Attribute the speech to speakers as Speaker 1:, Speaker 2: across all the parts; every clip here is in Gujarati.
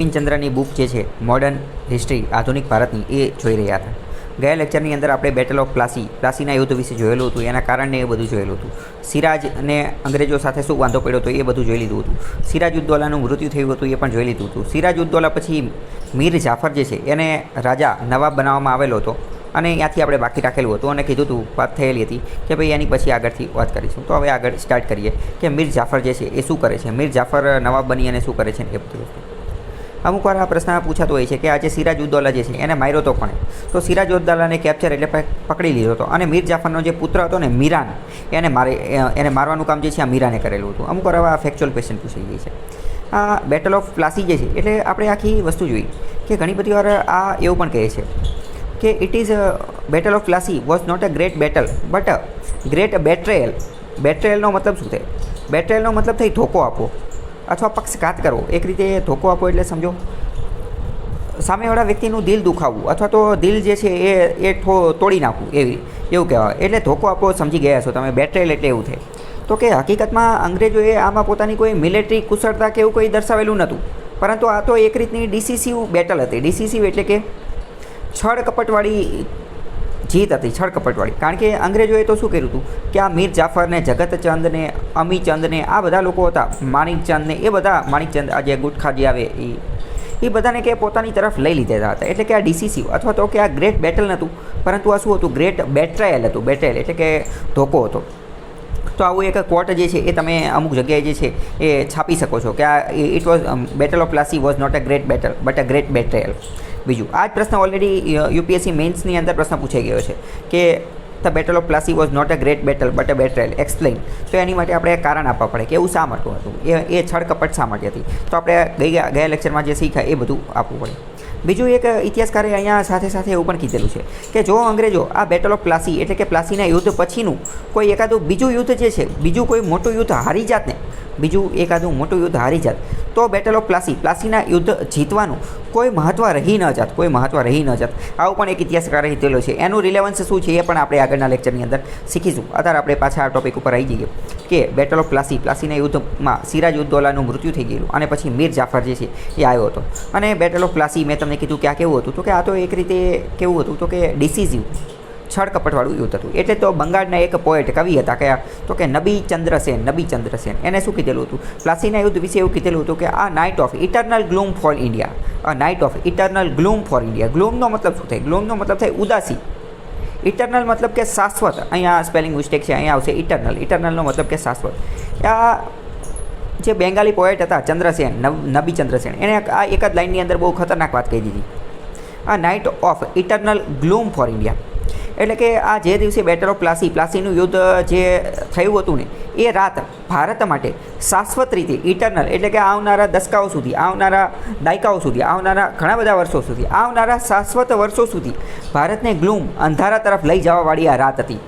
Speaker 1: બિપિનચંદ્રની બુક જે છે મોડર્ન હિસ્ટ્રી આધુનિક ભારતની એ જોઈ રહ્યા હતા. ગયા લેક્ચરની અંદર આપણે બેટલ ઓફ પ્લાસીના યુદ્ધ વિશે જોયેલું હતું, એના કારણને એ બધું જોયેલું હતું. સિરાજ અને અંગ્રેજો સાથે શું વાંધો પડ્યો હતો એ બધું જોઈ લીધું હતું. સિરાજ ઉદ્દૌલાનું મૃત્યુ થયું હતું એ પણ જોઈ લીધું હતું. સિરાજ ઉદ્દૌલા પછી મીર જાફર જે છે એને રાજા નવાબ બનાવવામાં આવેલો હતો અને ત્યાંથી આપણે બાકી રાખેલું હતું અને કીધું હતું, વાત થયેલી હતી કે ભાઈ એની પછી આગળથી વાત કરીશું. તો હવે આગળ સ્ટાર્ટ કરીએ કે મીર જાફર જે છે એ શું કરે છે, મીર જાફર નવાબ બની અને શું કરે છે એ બધું વસ્તુ. અમુક વાર આ પ્રશ્ન પૂછાતો હોય છે કે આજે સિરાજ ઉદ્દૌલા જે છે એને માર્યો તો કોણે? તો સિરાજ ઉદ્દૌલાને કેપ્ચર એટલે પકડી લીધો હતો અને મીર જાફરનો જે પુત્ર હતો ને મીરાન, એને મારવાનું કામ જે છે આ મીરાને કરેલું હતું. અમુક વાર આવા ફેક્ચ્યુઅલ ક્વેશ્ચન પૂછાઈ જાય છે. આ બેટલ ઓફ પ્લાસી જે છે એટલે આપણે આખી વસ્તુ જોઈ કે ઘણી બધી વાર આ એવું પણ કહે છે કે it is battle of Plassey was not a great battle but a great betrayal. બેટ્રેયલનો મતલબ શું થાય? બેટ્રેયલનો મતલબ થાય ધોકો આપવો અથવા પક્ષઘાત કરવો. એક રીતે ધોકો આપવો એટલે સમજો સામેવાળા વ્યક્તિનું દિલ દુખાવવું અથવા તો દિલ જે છે એ તોડી નાખવું, એવું કહેવાય. એટલે ધોકો આપવો સમજી ગયા છો તમે. બેટ્રેયલ એટલે એવું થાય. તો કે હકીકતમાં અંગ્રેજોએ આમાં પોતાની કોઈ મિલિટરી કુશળતા કે એવું કોઈ દર્શાવેલું નહોતું, પરંતુ આ તો એક રીતની ડિસિસિવ બેટલ હતી. ડિસિસિવ એટલે કે છળ કપટવાળી જીત હતી, છળ કપટવાળી. કારણ કે અંગ્રેજોએ તો શું કર્યું હતું કે આ મીર જાફરને, જગતચંદને, અમીચંદને, આ બધા લોકો હતા, માણિકચંદને, એ બધા માણિકચંદ આ જે ગુટખા જે આવે એ બધાને કે પોતાની તરફ લઈ લીધેલા હતા. એટલે કે આ ડિસિસિવ અથવા તો કે આ ગ્રેટ બેટલ નહોતું, પરંતુ આ શું હતું? ગ્રેટ બેટ્રાયલ હતું. બેટ્રાયલ એટલે કે ધોકો હતો. તો આવું એક કોટ જે છે એ તમે અમુક જગ્યાએ જે છે એ છાપી શકો છો કે આ it was battle of Plassey was not a great battle but a great betrayal. બીજું આ જ પ્રશ્ન ઓલરેડી યુપીએસસી મેન્સની અંદર પ્રશ્ન પૂછાઈ ગયો છે કે the battle of Plassey was not a great battle but a betrayal, explain. તો એની માટે આપણે કારણ આપવા પડે કે એવું શા માટે હતું, એ છળકપટ શા માટે હતી. તો આપણે ગયા લેક્ચરમાં જે શીખ્યા એ બધું આપવું પડે. બીજું એક ઇતિહાસકારે અહીંયા સાથે સાથે એવું પણ કીધેલું છે કે જો અંગ્રેજો આ બેટલ ઓફ પ્લાસી એટલે કે પ્લાસીના યુદ્ધ પછીનું કોઈ એકાદું બીજું યુદ્ધ જે છે, બીજું કોઈ મોટું યુદ્ધ હારી જાત ને, બીજું એકાદું મોટું યુદ્ધ હારી જાત તો બેટલ ઓફ પ્લાસીના યુદ્ધ જીતવાનું કોઈ મહત્ત્વ રહી ન જાત, કોઈ મહત્ત્વ રહી ન જાત. આવું પણ એક ઇતિહાસકારે કીધેલો છે. એનું રિલેવન્સ શું છે એ પણ આપણે આગળના લેક્ચરની અંદર શીખીશું. અત્યારે આપણે પાછા આ ટોપિક ઉપર આવી જઈએ કે બેટલ ઓફ પ્લાસીના યુદ્ધમાં સિરાજ ઉદ્દૌલાનું મૃત્યુ થઈ ગયેલું અને પછી મીર જાફર જે છે એ આવ્યો હતો. અને બેટલ ઓફ પ્લાસી મેં તમને કીધું કે આ કેવું હતું? તો કે આ તો એક રીતે કેવું હતું? તો કે ડિસિઝિવ, છળ કપટવાળું યુદ્ધ હતું. એટલે તો બંગાળના એક પોએટ કવિ હતા કયા? તો કે નબીચંદ્રસેન. એને શું કીધેલું હતું? પ્લાસીના યુદ્ધ વિશે એવું કીધેલું હતું કે a night of eternal gloom for India. A night of eternal gloom for India. ગ્લૂમનો મતલબ શું થાય? ગ્લૂમનો મતલબ થાય ઉદાસી. ઇટરનલ મતલબ કે શાશ્વત. અહીંયા સ્પેલિંગ મિસ્ટેક છે, અહીંયા આવશે ઇટરનલ. ઇટરનલનો મતલબ કે શાશ્વત. આ જે બેંગાલી પોએટ હતા ચંદ્રસેન, નબીચંદ્રસેન, એને આ એક જ લાઇનની અંદર બહુ ખતરનાક વાત કહી દીધી. A night of eternal gloom for India એટલે કે આ જે દિવસે બેટલ ઓફ પ્લાસીનું યુદ્ધ જે થયું હતું ને એ રાત ભારત માટે શાશ્વત રીતે ઇટરનલ એટલે કે આવનારા દશકાઓ સુધી, આવનારા દાયકાઓ સુધી, આવનારા ઘણા બધા વર્ષો સુધી, આવનારા શાશ્વત વર્ષો સુધી ભારતને ગ્લૂમ, અંધારા તરફ લઈ જવાવાળી આ રાત હતી.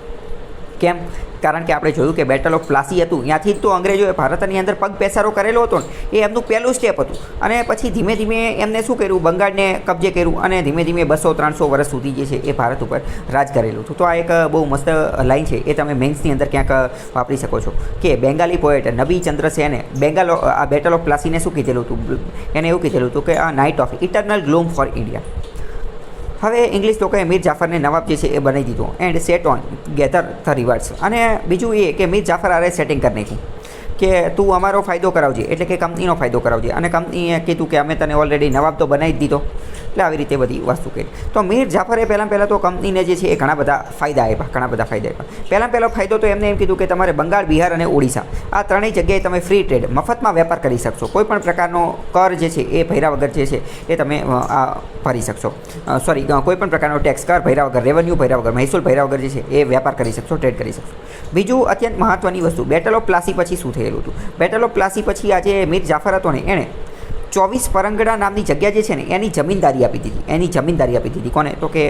Speaker 1: કેમ? કારણ કે આપણે જોયું કે બેટલ ઓફ પ્લાસી હતું, ત્યાંથી જ તો અંગ્રેજોએ ભારતની અંદર પગ પેસારો કરેલો હતો ને, એ એમનું પહેલું સ્ટેપ હતું. અને પછી ધીમે ધીમે એમને શું કર્યું? બંગાળને કબજે કર્યું અને ધીમે ધીમે 200-300 વર્ષ સુધી જે છે એ ભારત ઉપર રાજ કરેલું હતું. તો આ એક બહુ મસ્ત લાઈન છે, એ તમે મેન્સની અંદર ક્યાંક વાપરી શકો છો કે બેંગાલી પોએટ નબીચંદ્રસેને આ બેટલ ઓફ પ્લાસીને શું કીધેલું હતું? એને એવું કીધેલું હતું કે a night of eternal gloom for India. હવે ઇંગ્લિશ લોકોએ મીર જાફરને નવાબ જે છે એ બનાવી દીધો and set on gather the rewards. અને બીજું એ કે મીર જાફર આરે સેટિંગ કરી નાખ્યું કે તું અમારો ફાયદો કરાવજે, એટલે કે કંપનીનો ફાયદો કરાવજે. અને કંપનીએ કીધું કે અમે તને ઓલરેડી નવાબ તો બનાવી જ દીધો. એટલે આવી રીતે બધી વસ્તુ કરી. તો મીર જાફરે પહેલાં તો કંપનીને જે છે એ ઘણા બધા ફાયદા આપ્યા. પહેલો ફાયદો તો એમને એમ કીધું કે તમારે બંગાળ, બિહાર અને ઓડિશા આ ત્રણેય જગ્યાએ તમે ફ્રી ટ્રેડ, મફતમાં વેપાર કરી શકશો. કોઈ પણ પ્રકારનો કર જે છે એ ભર્યા વગર જે છે એ તમે ભરી શકશો. કોઈ પણ પ્રકારનો ટેક્સ, કર ભર્યા વગર, રેવન્યુ ભર્યા વગર, મહેસૂલ ભર્યા વગર જે છે એ વેપાર કરી શકશો, ટ્રેડ કરી શકશો. બીજું અત્યંત મહત્ત્વની વસ્તુ, બેટલ ઓફ પ્લાસી પછી શું થયેલું હતું? બેટલ ઓફ પ્લાસી પછી આજે મીર જાફર હતો ને એણે 24 પરંગડા નામની જગ્યા જે છે ને એની જમીનદારી આપી દીધી. કોને? તો કે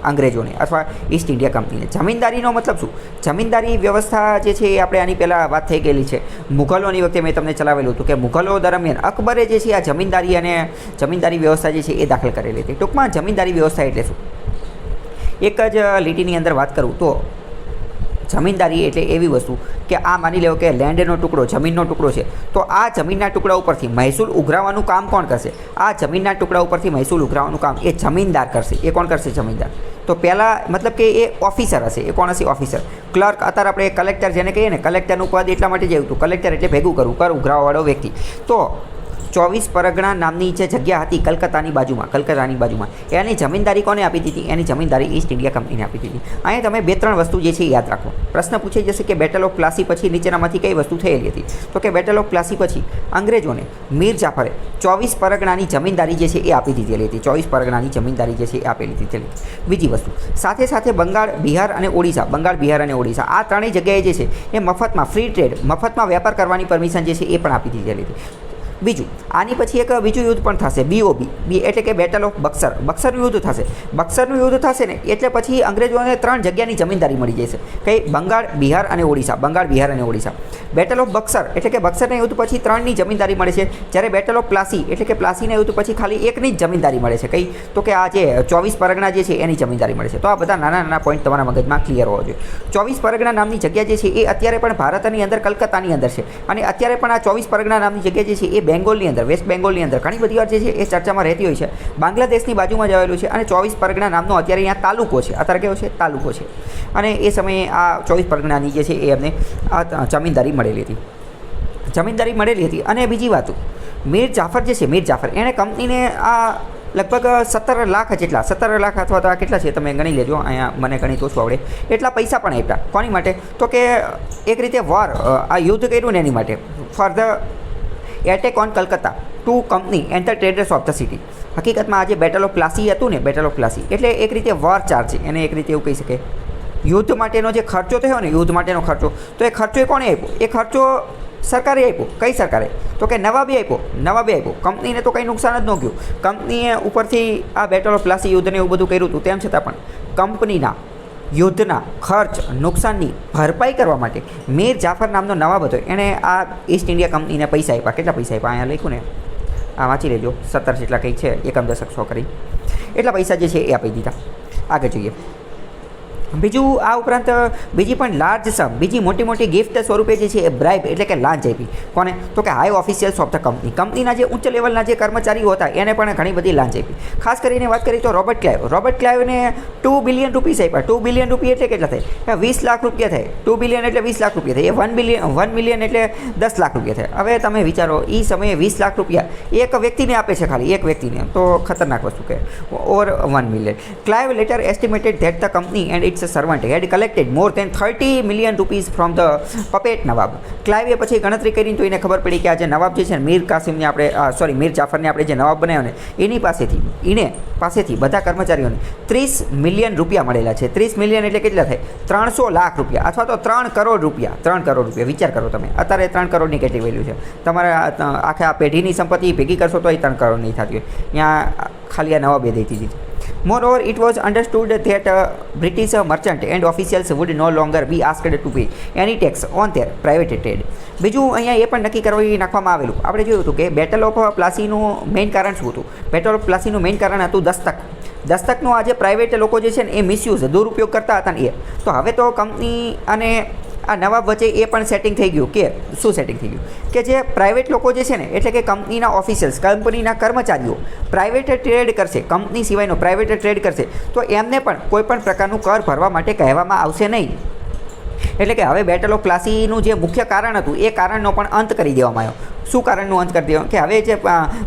Speaker 1: અંગ્રેજોને અથવા ઈસ્ટ ઇન્ડિયા કંપનીને. જમીનદારીનો મતલબ શું? જમીનદારી વ્યવસ્થા જે છે એ આપણે આની પહેલાં વાત થઈ ગયેલી છે. મુઘલોની વખતે મેં તમને ચલાવેલું હતું કે મુઘલો દરમિયાન અકબરે જે છે આ જમીનદારી વ્યવસ્થા જે છે એ દાખલ કરેલી હતી. ટૂંકમાં જમીનદારી વ્યવસ્થા એટલે શું? એક જ લીટીની અંદર વાત કરું તો જમીનદારી એટલે એવી વસ્તુ કે આ માની લો કે લેન્ડનો ટુકડો, જમીનનો ટુકડો છે, તો આ જમીનના ટુકડા ઉપરથી મહેસૂલ ઉઘરાવવાનું કામ કોણ કરશે? આ જમીનના ટુકડા ઉપરથી મહેસૂલ ઉઘરાવવાનું કામ એ જમીનદાર કરશે. એ કોણ કરશે? જમીનદાર. તો પહેલાં મતલબ કે એ ઓફિસર હશે. એ કોણ હશે? ઓફિસર. ક્લર્ક, અત્યારે આપણે કલેક્ટર જેને કહીએ ને, કલેક્ટરનું પદ એટલા માટે જ આવ્યું હતું. કલેક્ટર એટલે ભેગું કરવું, કર ઉઘરાવવાવાળો વ્યક્તિ. તો 24 પરગણા નામની જે જગ્યા હતી કલકત્તાની બાજુમાં, એની જમીનદારી કોને આપી દીધી? એની જમીનદારી ઈસ્ટ ઇન્ડિયા કંપનીને આપી દીધી. અહીંયા તમે 2-3 વસ્તુ જે છે યાદ રાખો. પ્રશ્ન પૂછાઈ જશે કે બેટલ ઓફ પ્લાસી પછી નીચેનામાંથી કઈ વસ્તુ થયેલી હતી? તો કે બેટલ ઓફ પ્લાસી પછી અંગ્રેજોને મીર જાફરે 24 પરગણાની જમીનદારી જે છે એ આપી દીધેલી હતી. 24 પરગણાની જમીનદારી જે છે એ આપેલી દીધેલી. બીજી વસ્તુ, સાથે સાથે બંગાળ, બિહાર અને ઓડિશા, આ ત્રણેય જગ્યાએ જે છે એ મફતમાં ફ્રી ટ્રેડ, મફતમાં વેપાર કરવાની પરમિશન જે છે એ પણ આપી દીધેલી હતી. બીજું, આની પછી એક બીજું યુદ્ધ પણ થશે, BOB, એટલે કે બેટલ ઓફ બક્સર. બક્સરનું યુદ્ધ થશે. બક્સરનું યુદ્ધ થશે ને એટલે પછી અંગ્રેજોને 3 જગ્યાની જમીનદારી મળી જશે. કઈ? બંગાળ, બિહાર અને ઓડિશા. બેટલ ઓફ બક્સર એટલે કે બક્સરના યુદ્ધ પછી 3ની જમીનદારી મળે છે, જ્યારે બેટલ ઓફ પ્લાસી એટલે કે પ્લાસીના યુદ્ધ પછી ખાલી 1ની જ જમીનદારી મળે છે. કઈ? તો કે આ જે 24 પરગણા જે છે એની જમીનદારી મળે છે. તો આ બધા નાના પોઈન્ટ તમારા મગજમાં ક્લિયર હોવા જોઈએ. 24 પરગણા નામની જગ્યા જે છે એ અત્યારે પણ ભારતની અંદર, કલકત્તાની અંદર છે. અને અત્યારે પણ આ 24 પરગણા નામની જગ્યા જે છે એ બેંગોલની અંદર, વેસ્ટ બેંગોલની અંદર ઘણી બધી વાર જે છે એ ચર્ચામાં રહેતી હોય છે. બાંગ્લાદેશની બાજુમાં જ આવેલું છે અને 24 પરગણા નામનો અત્યારે અહીંયા તાલુકો છે. અત્યારે કેવો છે? તાલુકો છે. અને એ સમયે આ 24 પરગણાની જે છે એ એમને આ જમીનદારી મળેલી હતી. અને બીજી વાત, મીર જાફર જે છે, એણે કંપનીને આ લગભગ 17 લાખ જેટલા, 17 લાખ અથવા તો આ કેટલા છે તમે ગણી લેજો, અહીંયા મને ગણિત ઓછું આવડે, એટલા પૈસા પણ આપ્યા. કોની માટે? તો કે એક રીતે વોર, આ યુદ્ધ કર્યું ને એની માટે, for the attack on Calcutta to company and the traders of the city. હકીકતમાં આજે બેટલ ઓફ પ્લાસી હતું ને, બેટલ ઓફ પ્લાસી એટલે એક રીતે વોર ચાર્જ છે. એને એક રીતે એવું કહી શકે. યુદ્ધ માટેનો જે ખર્ચો થયો ને, યુદ્ધ માટેનો ખર્ચો, તો એ ખર્ચો એ કોણે આપ્યો? એ ખર્ચો સરકારે આપ્યો. કઈ સરકારે? તો કે નવાબે આપ્યો. કંપનીને તો કંઈ નુકસાન જ ન ગયું. કંપનીએ ઉપરથી આ બેટલ ઓફ પ્લાસી યુદ્ધને એવું બધું કર્યું હતું, તેમ છતાં પણ કંપનીના યુદ્ધના ખર્ચ, નુકસાનની ભરપાઈ કરવા માટે મીર જાફર નામનો નવાબ હતો, એણે આ ઈસ્ટ ઇન્ડિયા કંપનીને પૈસા આપ્યા. કેટલા પૈસા આપ્યા? અહીંયા લખ્યું ને, આ વાંચી લેજો, 17 જેટલા કંઈક છે, એકમ દશક 100 કરી એટલા પૈસા જે છે એ આપી દીધા. આગળ જોઈએ. બીજું આ ઉપરાંત બીજી પણ લાર્જ સમ, બીજી મોટી ગિફ્ટ સ્વરૂપે જે છે એ બ્રાઇબ એટલે કે લાંચ આપી. કોને? તો કે હાઈ ઓફિશિયલ્સ ઓફ ધ કંપનીના જે ઉચ્ચ લેવલના જે કર્મચારીઓ હતા એને પણ ઘણી બધી લાંચ આપી. ખાસ કરીને વાત કરીએ તો રોબર્ટ ક્લાઇવને 2 બિલિયન રૂપીસ આપ્યા. 2 બિલિયન રૂપિયા એટલે કેટલા થાય? 20 લાખ રૂપિયા થાય. 2 બિલિયન એટલે 20 લાખ રૂપિયા થાય. એ 1 મિલિયન એટલે 10 લાખ રૂપિયા થાય. હવે તમે વિચારો, એ સમયે 20 લાખ રૂપિયા એક વ્યક્તિને આપે છે, ખાલી એક વ્યક્તિને, તો ખતરનાક વસ્તુ કહે. Over 1 million. Clive later estimated that the company and its servant had collected more than 30 million rupees from the puppet નવાબ. ક્લાઇવે પછી ગણતરી કરીને તો એને ખબર પડી કે આ જે નવાબ જે છે ને, મીર જાફરને આપણે જે નવાબ બનાવ્યો ને, એની પાસેથી બધા કર્મચારીઓને 30 મિલિયન રૂપિયા મળેલા છે. 30 મિલિયન એટલે કેટલા થાય? 300 લાખ રૂપિયા અથવા તો 3 કરોડ રૂપિયા. વિચાર કરો તમે, અત્યારે 3 કરોડની કેટલી વેલ્યુ છે? તમારે આખા પેઢીની સંપત્તિ ભેગી કરશો તો એ 3 કરોડ નહીં થતી હોય. ત્યાં ખાલી આ નવાબે દઈ દીધી. Moreover, it was understood that British merchant and officials would no longer be asked to pay any tax on their private trade. બીજું અહીંયા એ પણ નક્કી કરવી નાખવામાં આવેલું. આપણે જોયું હતું કે બેટલ ઓફ પ્લાસીનું મેઇન કારણ શું હતું? બેટલ ઓફ પ્લાસીનું મેઇન કારણ હતું દસ્તકનો આજે પ્રાઇવેટ લોકો જે છે ને એ મિસયુઝ, દુરુપયોગ કરતા હતા ને એ. તો હવે તો કંપની અને આ નવાબ વચ્ચે એ પણ સેટિંગ થઈ ગયું. કે શું સેટિંગ થઈ ગયું? કે જે પ્રાઇવેટ લોકો જે છે ને, એટલે કે કંપનીના ઓફિશિયલ્સ, કંપનીના કર્મચારીઓ પ્રાઇવેટ ટ્રેડ કરશે, કંપની સિવાયનો પ્રાઇવેટ ટ્રેડ કરશે, તો એમને પણ કોઈ પણ પ્રકારનું કર ભરવા માટે કહેવામાં આવશે નહીં. એટલે કે હવે બેટલ ઓફ પ્લાસીનું જે મુખ્ય કારણ હતું એ કારણનો પણ અંત કરી દેવામાં આવ્યો. શું કારણનું અંત કરી દેવાનું? કે હવે જે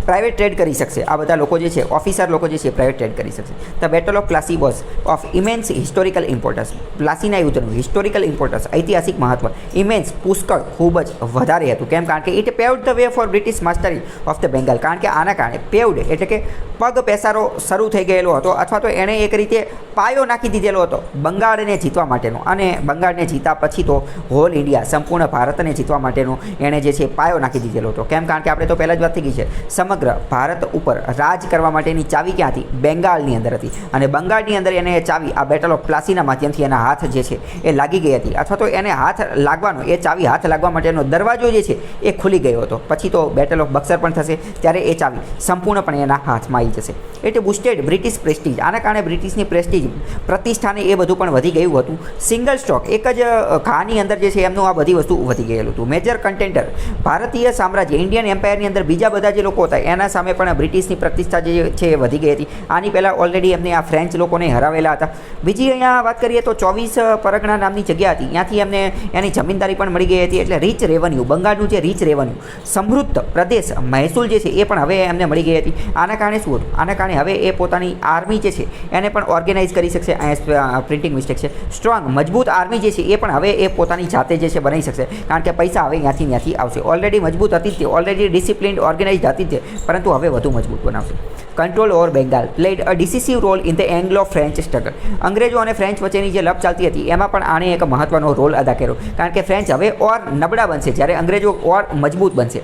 Speaker 1: પ્રાઇવેટ ટ્રેડ કરી શકશે આ બધા લોકો જે છે, ઓફિસર લોકો જે છે, પ્રાઇવેટ ટ્રેડ કરી શકશે. The battle of Plassey was of immense historical importance. પ્લાસીના યુદ્ધનું હિસ્ટોરિકલ ઇમ્પોર્ટન્સ, ઐતિહાસિક મહત્વ ઇમેન્સ, પુષ્કળ, ખૂબ જ વધારે હતું. કેમ? કારણ કે it paved the way for British mastery of the Bengal. કારણ કે આના કારણે પેવ્ડ એટલે કે પગ પેસારો શરૂ થઈ ગયેલો હતો, અથવા તો એણે એક રીતે પાયો નાખી દીધેલો હતો બંગાળને જીતવા માટેનો. અને બંગાળને જીતા પછી તો હોલ ઇન્ડિયા, સંપૂર્ણ ભારતને જીતવા માટેનો એણે જે છે પાયો નાખી દીધેલો હતો. હતો. કેમ? કારણ કે આપણે તો પહેલાં જ વાત થઈ ગઈ છે, સમગ્ર ભારત ઉપર રાજ કરવા માટેની ચાવી ક્યાં હતી? બેંગાલની અંદર હતી. અને બંગાળની અંદર એને ચાવી આ બેટલ ઓફ પ્લાસીના માધ્યમથી એના હાથ જે છે એ લાગી ગઈ હતી, અથવા તો એને હાથ લાગવાનો, એ ચાવી હાથ લાગવા માટેનો દરવાજો જે છે એ ખુલી ગયો હતો. પછી તો બેટલ ઓફ બક્સર પણ થશે, ત્યારે એ ચાવી સંપૂર્ણપણે એના હાથમાં આવી જશે. એટલે બુસ્ટેડ બ્રિટિશ પ્રેસ્ટીજ, આના કારણે બ્રિટિશની પ્રેસ્ટીજ, પ્રતિષ્ઠાને એ બધું પણ વધી ગયું હતું. સિંગલ સ્ટોક, એક જ ઘાની અંદર જે છે એમનું આ બધી વસ્તુ વધી ગયેલું હતું. મેજર કન્ટેન્ડર, ભારતીય સામ્રાજ્ય, ઇન્ડિયન એમ્પાયરની અંદર બીજા બધા જે લોકો હતા એના સામે પણ બ્રિટિશની પ્રતિષ્ઠા જે છે એ વધી ગઈ હતી. આની પહેલાં ઓલરેડી એમને આ ફ્રેન્ચ લોકોને હરાવેલા હતા. બીજી અહીંયા વાત કરીએ તો 24 પરગણા નામની જગ્યા હતી, ત્યાંથી એમને એની જમીનદારી પણ મળી ગઈ હતી. એટલે રીચ રેવન્યુ, બંગાળનું જે રીચ રેવન્યુ, સમૃદ્ધ પ્રદેશ, મહેસૂલ જે છે એ પણ હવે એમને મળી ગઈ હતી. આના કારણે શું હતું? આના કારણે હવે એ પોતાની આર્મી જે છે એને પણ ઓર્ગેનાઇઝ કરી શકશે. અહીંયા પ્રિન્ટિંગ મિસ્ટેક છે. સ્ટ્રોંગ, મજબૂત આર્મી જે છે એ પણ હવે એ પોતાની જાતે જે છે બનાવી શકશે, કારણ કે પૈસા હવે ત્યાંથી આવશે. ઓલરેડી મજબૂત હતી જ તે, ઓલરેડી ડિસિપ્લિન્ડ ઓર્ગેનાઇઝડ હતી જ તે, પરંતુ હવે વધુ મજબૂત બનાવશે. Control over Bengal played a decisive role in the Anglo French struggle. અંગ્રેજો અને ફ્રેન્ચ વચ્ચેની જે લપ ચાલતી હતી એમાં પણ આણે એક મહત્વનો રોલ અદા કર્યો, કારણ કે ફ્રેન્ચ હવે ઓર નબળા બનશે જ્યારે અંગ્રેજો ઓર મજબૂત બનશે.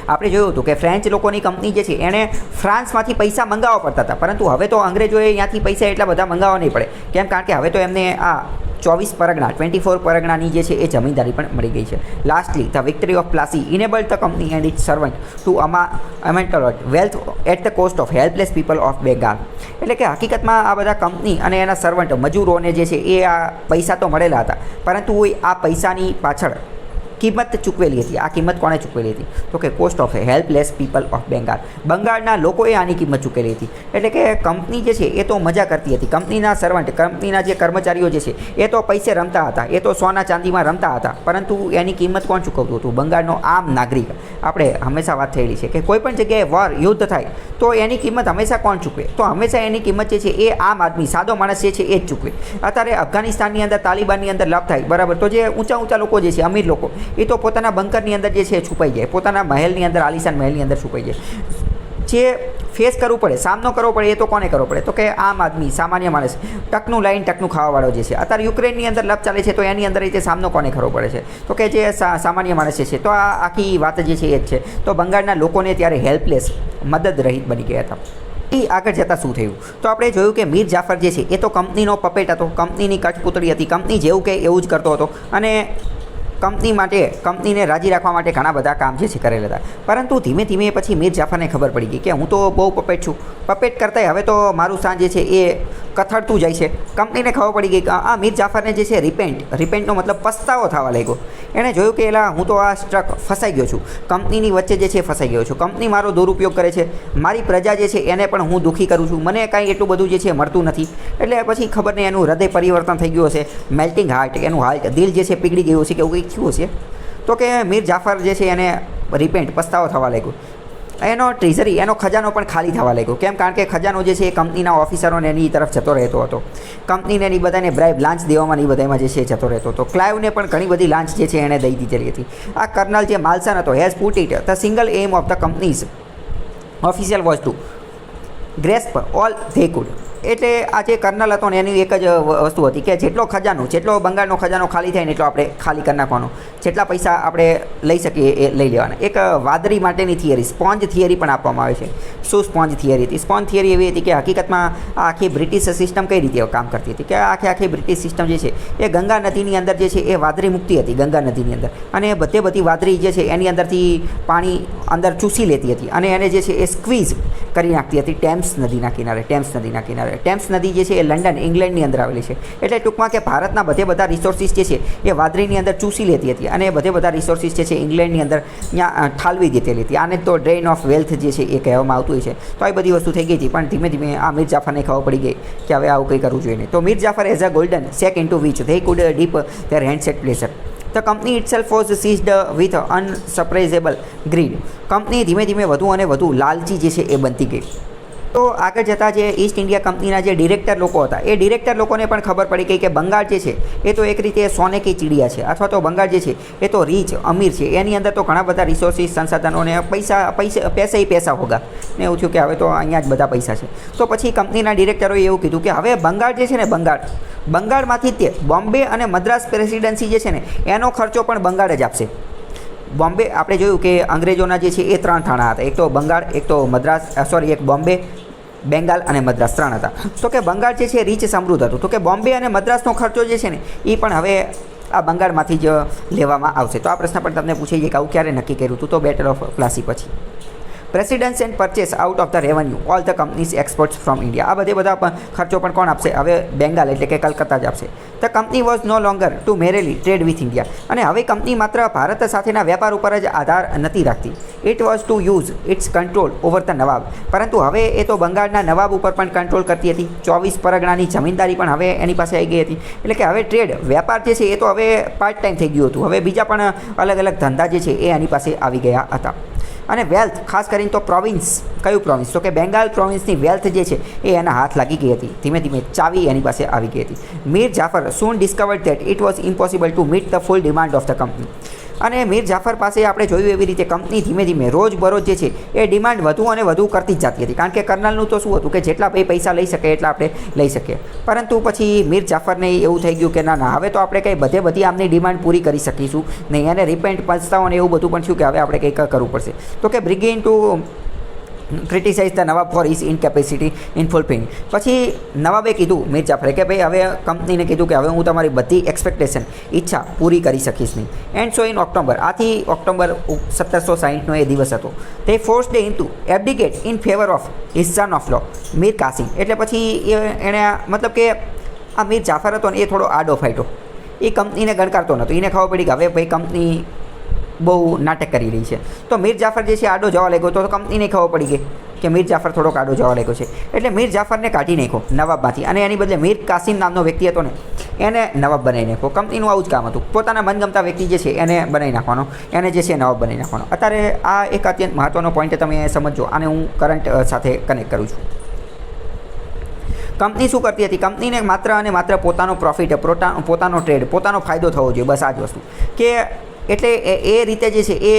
Speaker 1: આપણે જોયું હતું કે ફ્રેન્ચ લોકોની કંપની જે છે એણે ફ્રાન્સમાંથી પૈસા મંગાવવા પડતા હતા, પરંતુ હવે તો અંગ્રેજોએ ત્યાંથી પૈસા એટલા બધા મંગાવવા નહીં પડે. કેમ? કારણ કે હવે તો એમને આ 24 પરગણા, 24 પરગણાની જે છે એ જમીનદારી પણ મળી ગઈ છે. Lastly, the victory of Plassey enabled the company and its servant to amass untold wealth at the cost of helpless people of Bengal. એટલે કે હકીકતમાં આ બધા કંપની અને એના સર્વન્ટ, મજૂરોને જે છે એ આ પૈસા તો મળેલા હતા, પરંતુ આ પૈસાની પાછળ કિંમત ચૂકવેલી હતી. આ કિંમત કોણે ચૂકવેલી હતી? તો કે cost of helpless people of Bengal. બંગાળના લોકોએ આની કિંમત ચૂકવેલી હતી. એટલે કે કંપની જે છે એ તો મજા કરતી હતી, કંપનીના સર્વન્ટ, કંપનીના જે કર્મચારીઓ જે છે એ તો પૈસે રમતા હતા, એ તો સોના ચાંદીમાં રમતા હતા, પરંતુ એની કિંમત કોણ ચૂકવતું હતું? બંગાળનો આમ નાગરિક. આપણે હંમેશા વાત થયેલી છે કે કોઈ પણ જગ્યાએ વોર, યુદ્ધ થાય તો એની કિંમત હંમેશા કોણ ચૂકવે? તો હંમેશા એની કિંમત જે છે એ આમ આદમી, સાદો માણસ જે છે એ જ ચૂકવે. અત્યારે અફઘાનિસ્તાનની અંદર, તાલિબાનની અંદર લપ થાય, બરાબર, તો જે ઊંચા લોકો જે છે, અમીર લોકો, એ તો પોતાના બંકરની અંદર જે છે છુપાઈ જાય, પોતાના મહેલની અંદર, આલિશાન મહેલની અંદર છુપાઈ જાય. જે ફેસ કરવું પડે, સામનો કરવો પડે, એ તો કોને કરવો પડે? તો કે આમ આદમી, સામાન્ય માણસ, ટકનું લાઈન ટકનું ખાવાવાળો જે છે. અત્યારે યુક્રેનની અંદર લપ ચાલે છે તો એની અંદર રીતે સામનો કોને કરવો પડે છે? તો કે જે સામાન્ય માણસ છે. તો આ આખી વાત જે છે એ જ છે. તો બંગાળના લોકોને ત્યારે હેલ્પલેસ, મદદ રહિત બની ગયા હતા. એ આગળ જતાં શું થયું? તો આપણે જોયું કે મીર જાફર જે છે એ તો કંપનીનો પપેટ હતો, કંપનીની કઠપૂતળી હતી, કંપની જેવું કે એવું જ કરતો હતો, અને કંપની માટે, કંપનીને રાજી રાખવા માટે ઘણા બધા કામ જે છે કરેલા હતા. પરંતુ ધીમે ધીમે પછી મીર જાફરને ખબર પડી ગઈ કે હું તો બહુ પપેટ છું, પપેટ કરતાંય હવે તો મારું સ્થાન જે છે એ કથળતું જાય છે. કંપનીને ખબર પડી ગઈ કે આ મીર જાફરને જે છે રિપેન્ટનો મતલબ પસ્તાવો થવા લાગ્યો. એણે જોયું કે એલા હું તો આ સ્ટ્રક ફસાઈ ગયો છું, કંપનીની વચ્ચે જે છે ફસાઈ ગયો છું, કંપની મારો દુરુપયોગ કરે છે, મારી પ્રજા જે છે એને પણ હું દુઃખી કરું છું, મને કાંઈ એટલું બધું જે છે મળતું નથી. એટલે પછી ખબર નહીં એનું હૃદય પરિવર્તન થઈ ગયું હશે, મેલ્ટિંગ હાર્ટ, એનું હાર્ટ, દિલ જે છે પીગળી ગયું છે કે એવું કંઈક થયું છે. તો કે મીર જાફર જે છે એને પસ્તાવો થવા લાગ્યો. એનો ટ્રેઝરી, એનો ખજાનો પણ ખાલી થવા લાગ્યો. કેમ? કારણ કે ખજાનો જે છે એ કંપનીના ઓફિસરોને એની તરફ જતો રહેતો હતો, કંપનીને એની બધાને બ્રાઇબ, લાંચ દેવામાં એ બધામાં જે છે જતો રહેતો હતો. ક્લાઇવને પણ ઘણી બધી લાંચ જે છે એણે દઈ દીધેલી હતી. આ કર્નલ જે માલ્સન હતો, has put it the single aim of the company's official was to grasp all they could. એટલે આ જે કર્નલ હતો ને એની એક જ વસ્તુ હતી કે જેટલો બંગાળનો ખજાનો ખાલી થાય ને એટલો આપણે ખાલી કરી નાખવાનો, જેટલા પૈસા આપણે લઈ શકીએ એ લઈ લેવાના. એક વાદળી માટેની થિયરી, સ્પોન્જ થિયરી પણ આપવામાં આવે છે. શું સ્પોન્જ થિયરી હતી? સ્પોન્જ થિયરી એવી હતી કે હકીકતમાં આ આખી બ્રિટિશ સિસ્ટમ કઈ રીતે કામ કરતી હતી કે આખી બ્રિટિશ સિસ્ટમ જે છે એ ગંગા નદીની અંદર જે છે એ વાદળી મુકતી હતી, ગંગા નદીની અંદર, અને બધી વાદળી જે છે એની અંદરથી પાણી અંદર ચૂસી લેતી હતી અને એને જે છે એ સ્ક્વીઝ કરી નાખતી હતી ટેમ્સ નદીના કિનારે. ટેમ્સ નદી જે છે એ લંડન, ઇંગ્લેન્ડની અંદર આવેલી છે. એટલે ટૂંકમાં કે ભારતના બધા રિસોર્સિસ જે છે એ વાદળીની અંદર ચૂસી લેતી હતી અને બધા રિસોર્સિસ જે છે ઇંગ્લેન્ડની અંદર ત્યાં ઠાલવી દેતી હતી. આને તો ડ્રેઇન ઓફ વેલ્થ જે છે એ કહેવામાં આવતું હોય છે. તો આ બધી વસ્તુ થઈ ગઈ હતી, પણ ધીમે ધીમે આ મીર જાફરને ખબર પડી ગઈ કે હવે આવું કંઈ કરવું જોઈએ નહીં. તો Mir Jafar as a golden sack into which they could dip their hands at pleasure. The company itself was seized with unsuppressible greed. Company ધીમે ધીમે વધુ અને વધુ લાલચી જે છે એ બનતી ગઈ. તો આગળ જતાં જે ઈસ્ટ ઇન્ડિયા કંપનીના જે ડિરેક્ટર લોકો હતા એ ડિરેક્ટર લોકોને પણ ખબર પડી ગઈ કે બંગાળ જે છે એ તો એક રીતે સોને કી ચીડિયા છે, અથવા તો બંગાળ જે છે એ તો રીચ, અમીર છે, એની અંદર તો ઘણા બધા રિસોર્સિસ, સંસાધનો ને પૈસા હોગા ને એવું થયું કે હવે તો અહીંયા જ બધા પૈસા છે. તો પછી કંપનીના ડિરેક્ટરોએ એવું કીધું કે હવે બંગાળ જે છે ને, બંગાળમાંથી તે બોમ્બે અને મદ્રાસ પ્રેસિડેન્સી જે છે ને એનો ખર્ચો પણ બંગાળ જ આપશે. બોમ્બે આપણે જોયું કે અંગ્રેજોના જે છે એ 3 થાણા હતા, એક તો બંગાળ, એક તો મદ્રાસ, એક બોમ્બે, બેંગાલ અને મદ્રાસ 3 હતા. તો કે બંગાળ જે છે રીચ સમૃદ્ધ હતું, તો કે બોમ્બે અને મદ્રાસનો ખર્ચો જે છે ને એ પણ હવે આ બંગાળમાંથી જ લેવામાં આવશે. તો આ પ્રશ્ન પણ તમને પૂછાઈ જાય કે આવું ક્યારે નક્કી કર્યું હતું? તો બેટલ ઓફ પ્લાસી પછી. Presidencies and purchase out of the revenue all the company's exports from India. આ બધા ખર્ચો પણ કોણ આપશે? હવે બેંગાલ એટલે કે કલકત્તા જ આપશે. The company was no longer to merely trade with India. અને હવે કંપની માત્ર ભારત સાથેના વેપાર ઉપર જ આધાર નથી રાખતી. It was to use its control over the Nawab. પરંતુ હવે એ તો બંગાળના નવાબ ઉપર પણ કંટ્રોલ કરતી હતી. 24 પરગણાની જમીનદારી પણ હવે એની પાસે આવી ગઈ હતી. એટલે કે હવે ટ્રેડ વેપાર જે છે એ તો હવે પાર્ટ ટાઈમ થઈ ગયું હતું. હવે બીજા પણ અલગ અલગ ધંધા જે છે એ એની પાસે આવી ગયા હતા. અને વેલ્થ ખાસ કરીને તો પ્રોવિન્સ, કયું પ્રોવિન્સ? તો કે બેંગાલ પ્રોવિન્સની વેલ્થ જે છે એ એના હાથ લાગી ગઈ હતી. ધીમે ધીમે ચાવી એની પાસે આવી ગઈ હતી. Mir Jafar soon discovered that it was impossible to meet the full demand of the company. અને મીર જાફર પાસે આપણે જોયું એવી રીતે કંપની ધીમે ધીમે રોજબરોજ જે છે એ ડિમાન્ડ વધુ અને વધુ કરતી જ જતી હતી. કારણ કે કર્નલનું તો શું હતું કે જેટલા પૈસા લઈ શકે એટલા આપણે લઈ શકીએ. પરંતુ પછી મીર જાફરને એવું થઈ ગયું કે ના ના, હવે તો આપણે કંઈ બધી આમની ડિમાન્ડ પૂરી કરી શકીશું નહીં. એને રિપેન્ટ પસ્તાવો ને એવું બધું પણ થયું કે હવે આપણે કંઈક કરવું પડશે. તો કે began to criticize the Nawab for his incapacity in fulfilling. પછી નવાબે કીધું મીર જાફરે કે ભાઈ હવે કંપનીને કીધું કે હવે હું તમારી બધી એક્સપેક્ટેશન, ઈચ્છા પૂરી કરી શકીશ નહીં. એન્ડ સો ઇન ઓક્ટોબર, આથી ઓક્ટોબર 1760નો એ દિવસ હતો. તે forced into abdicate in favour of his son of law Mir Kasim. એટલે પછી એણે મતલબ કે આ મીર જાફર હતો ને એ થોડો આડો ફાટ્યો. એ કંપનીને ગણકારતો નહોતો. એને ખબર પડી કે હવે ભાઈ કંપની બહુ નાટક કરી રહી છે. તો મીર જાફર જે છે આડો જવા લાગ્યો. તો કંપનીને ખબર પડી ગઈ કે મીર જાફર થોડોક આડો જવા લાગ્યો છે. એટલે મીર જાફરને કાઢી નાખ્યો નવાબમાંથી અને એની બદલે મીર કાસિમ નામનો વ્યક્તિ હતો ને એને નવાબ બનાવી નાખ્યો. કંપનીનું આવું જ કામ હતું. પોતાના મનગમતા વ્યક્તિ જે છે એને બનાવી નાખવાનો, એને જે છે નવાબ બનાવી નાખવાનો. અત્યારે આ એક અત્યંત મહત્ત્વનો પોઈન્ટ તમે સમજો. આને હું કરંટ સાથે કનેક્ટ કરું છું. કંપની શું કરતી હતી? કંપનીને માત્ર અને માત્ર પોતાનો પ્રોફિટ, પોતાનો ટ્રેડ, પોતાનો ફાયદો થવો જોઈએ, બસ આ જ વસ્તુ. કે એટલે એ રીતે જે છે એ